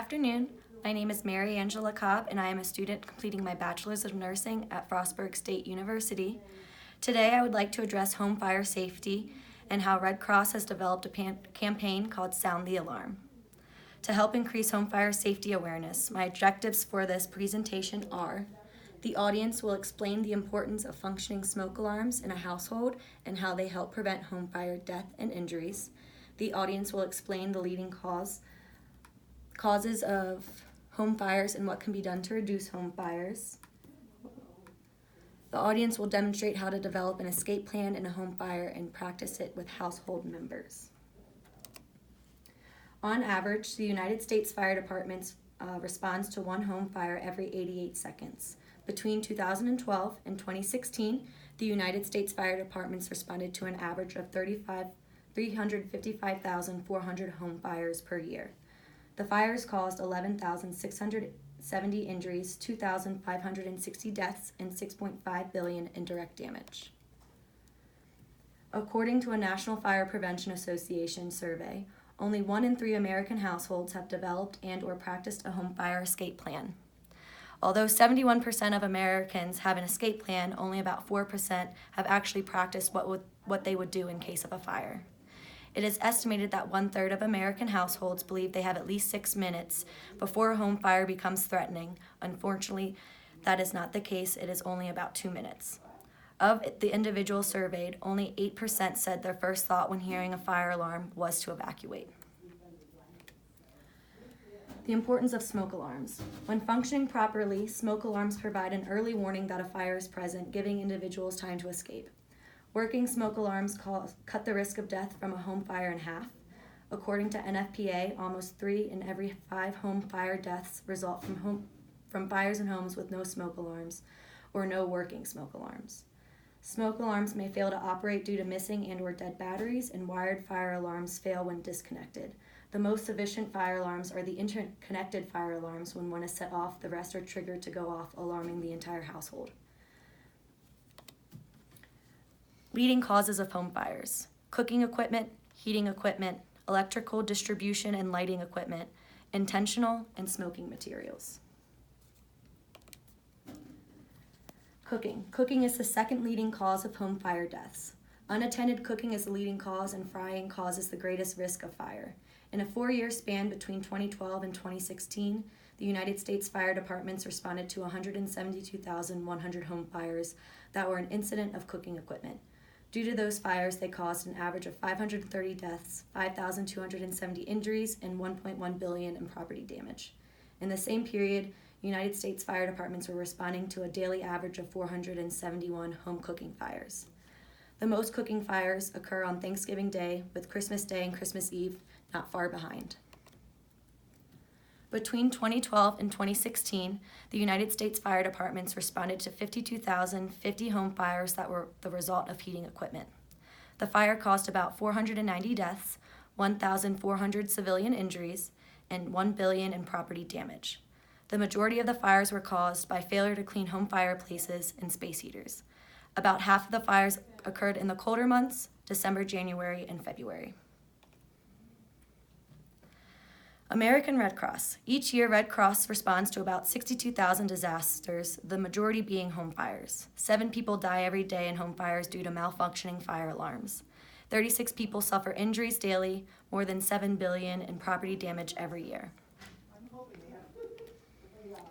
afternoon. My name is Mary Angela Cobb, and I am a student completing my Bachelor's of Nursing at Frostburg State University. Today, I would like to address home fire safety and how Red Cross has developed a campaign called Sound the Alarm. To help increase home fire safety awareness, my objectives for this presentation are: the audience will explain the importance of functioning smoke alarms in a household and how they help prevent home fire death and injuries. The audience will explain the leading causes of home fires and what can be done to reduce home fires. The audience will demonstrate how to develop an escape plan in a home fire and practice it with household members. On average, the United States Fire Department responds to one home fire every 88 seconds. Between 2012 and 2016, the United States Fire Departments responded to an average of 355,400 home fires per year. The fires caused 11,670 injuries, 2,560 deaths, and $6.5 billion in direct damage. According to a National Fire Prevention Association survey, only 1 in 3 American households have developed and/or practiced a home fire escape plan. Although 71% of Americans have an escape plan, only about 4% have actually practiced what they would do in case of a fire. It is estimated that 1/3 of American households believe they have at least 6 minutes before a home fire becomes threatening. Unfortunately, that is not the case. It is only about 2 minutes. Of the individuals surveyed, only 8% said their first thought when hearing a fire alarm was to evacuate. The importance of smoke alarms. When functioning properly, smoke alarms provide an early warning that a fire is present, giving individuals time to escape. Working smoke alarms cut the risk of death from a home fire in half. According to NFPA, almost 3 in every 5 home fire deaths result from fires in homes with no smoke alarms or no working smoke alarms. Smoke alarms may fail to operate due to missing and/or dead batteries, and wired fire alarms fail when disconnected. The most efficient fire alarms are the interconnected fire alarms. When one is set off, the rest are triggered to go off, alarming the entire household. Leading causes of home fires: cooking equipment, heating equipment, electrical distribution and lighting equipment, intentional and smoking materials. Cooking. Cooking is the second leading cause of home fire deaths. Unattended cooking is the leading cause, and frying causes the greatest risk of fire. In a 4-year span between 2012 and 2016, the United States Fire Departments responded to 172,100 home fires that were an incident of cooking equipment. Due to those fires, they caused an average of 530 deaths, 5,270 injuries, and $1.1 billion in property damage. In the same period, United States Fire Departments were responding to a daily average of 471 home cooking fires. The most cooking fires occur on Thanksgiving Day, with Christmas Day and Christmas Eve not far behind. Between 2012 and 2016, the United States Fire Departments responded to 52,050 home fires that were the result of heating equipment. The fire caused about 490 deaths, 1,400 civilian injuries, and $1 billion in property damage. The majority of the fires were caused by failure to clean home fireplaces and space heaters. About half of the fires occurred in the colder months, December, January, and February. American Red Cross. Each year, Red Cross responds to about 62,000 disasters, the majority being home fires. 7 people die every day in home fires due to malfunctioning fire alarms. 36 people suffer injuries daily, more than $7 billion in property damage every year.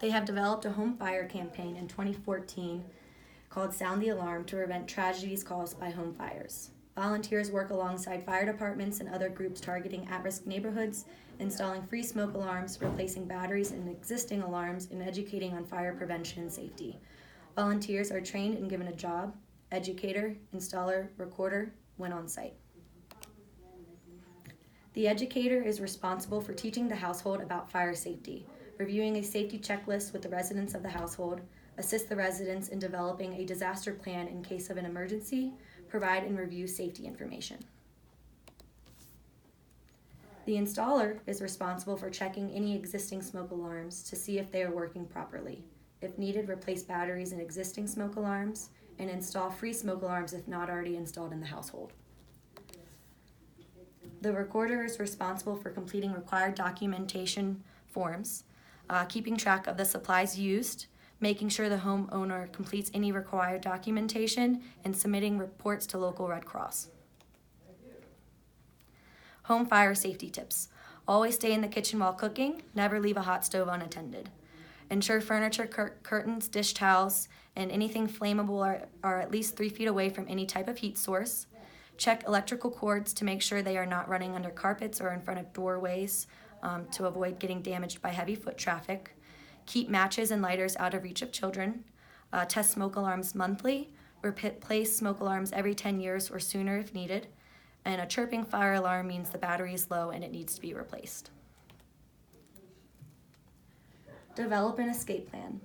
They have developed a home fire campaign in 2014 called Sound the Alarm to prevent tragedies caused by home fires. Volunteers work alongside fire departments and other groups targeting at-risk neighborhoods, installing free smoke alarms, replacing batteries in existing alarms, and educating on fire prevention and safety. Volunteers are trained and given a job: educator, installer, recorder, when on site. The educator is responsible for teaching the household about fire safety, reviewing a safety checklist with the residents of the household, assist the residents in developing a disaster plan in case of an emergency, provide and review safety information. The installer is responsible for checking any existing smoke alarms to see if they are working properly. If needed, replace batteries in existing smoke alarms, and install free smoke alarms if not already installed in the household. The recorder is responsible for completing required documentation forms, keeping track of the supplies used, making sure the homeowner completes any required documentation, and submitting reports to local Red Cross. Home fire safety tips. Always stay in the kitchen while cooking. Never leave a hot stove unattended. Ensure furniture, curtains, dish towels, and anything flammable are at least 3 feet away from any type of heat source. Check electrical cords to make sure they are not running under carpets or in front of doorways to avoid getting damaged by heavy foot traffic. Keep matches and lighters out of reach of children. Test smoke alarms monthly. Replace smoke alarms every 10 years or sooner if needed. And a chirping fire alarm means the battery is low and it needs to be replaced. Develop an escape plan.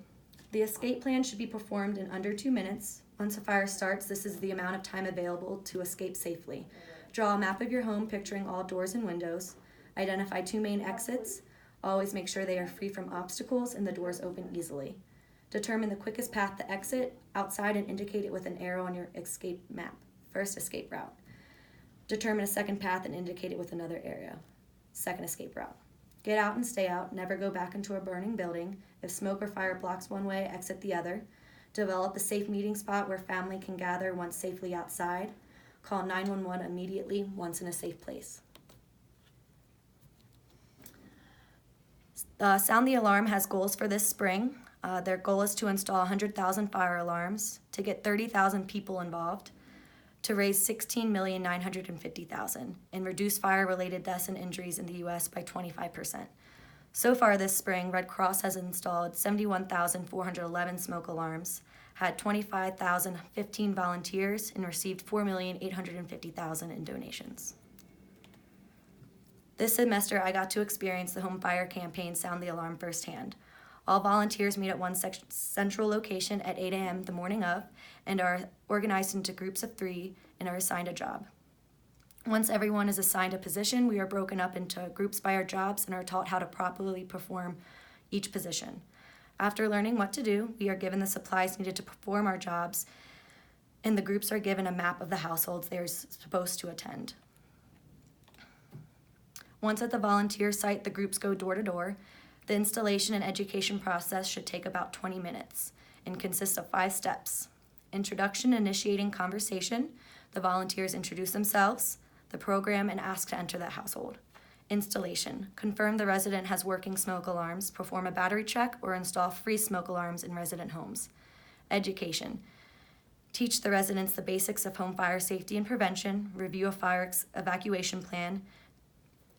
The escape plan should be performed in under 2 minutes. Once a fire starts, this is the amount of time available to escape safely. Draw a map of your home picturing all doors and windows. Identify 2 main exits. Always make sure they are free from obstacles and the doors open easily. Determine the quickest path to exit outside and indicate it with an arrow on your escape map. First escape route. Determine a second path and indicate it with another arrow. Second escape route. Get out and stay out. Never go back into a burning building. If smoke or fire blocks one way, exit the other. Develop a safe meeting spot where family can gather once safely outside. Call 911 immediately once in a safe place. Sound the Alarm has goals for this spring. Their goal is to install 100,000 fire alarms, to get 30,000 people involved, to raise $16,950,000 and reduce fire-related deaths and injuries in the U.S. by 25%. So far this spring, Red Cross has installed 71,411 smoke alarms, had 25,015 volunteers, and received $4,850,000 in donations. This semester, I got to experience the Home Fire Campaign Sound the Alarm firsthand. All volunteers meet at one central location at 8 a.m. the morning of and are organized into groups of 3 and are assigned a job. Once everyone is assigned a position, we are broken up into groups by our jobs and are taught how to properly perform each position. After learning what to do, we are given the supplies needed to perform our jobs, and the groups are given a map of the households they are supposed to attend. Once at the volunteer site, the groups go door to door. The installation and education process should take about 20 minutes and consists of 5 steps. Introduction, initiating conversation. The volunteers introduce themselves, the program, and ask to enter the household. Installation, confirm the resident has working smoke alarms, perform a battery check, or install free smoke alarms in resident homes. Education, teach the residents the basics of home fire safety and prevention, review a fire evacuation plan.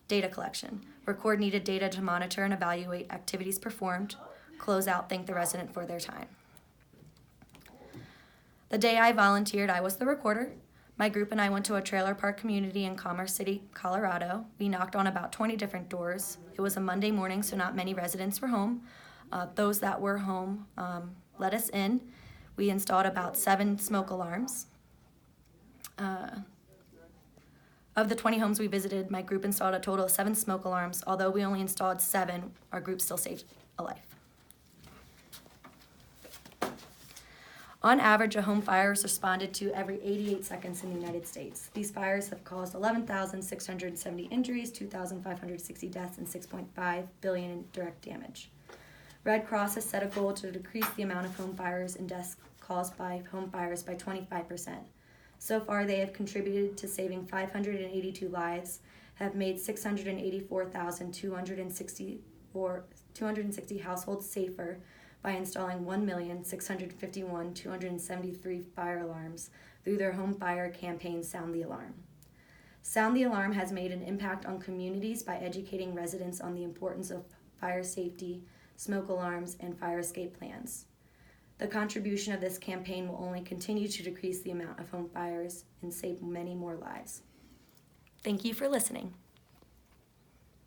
Data collection, record needed data to monitor and evaluate activities performed. Close out, thank the resident for their time. The day I volunteered, I was the recorder. My group and I went to a trailer park community in Commerce City, Colorado. We knocked on about 20 different doors. It was a Monday morning, so not many residents were home. Those that were home let us in. We installed about 7 smoke alarms. Of the 20 homes we visited, my group installed a total of 7 smoke alarms. Although we only installed 7, our group still saved a life. On average, a home fire is responded to every 88 seconds in the United States. These fires have caused 11,670 injuries, 2,560 deaths, and $6.5 billion in direct damage. Red Cross has set a goal to decrease the amount of home fires and deaths caused by home fires by 25%. So far, they have contributed to saving 582 lives, have made 684,260 households safer by installing 1,651,273 fire alarms through their home fire campaign, Sound the Alarm. Sound the Alarm has made an impact on communities by educating residents on the importance of fire safety, smoke alarms, and fire escape plans. The contribution of this campaign will only continue to decrease the amount of home fires and save many more lives. Thank you for listening.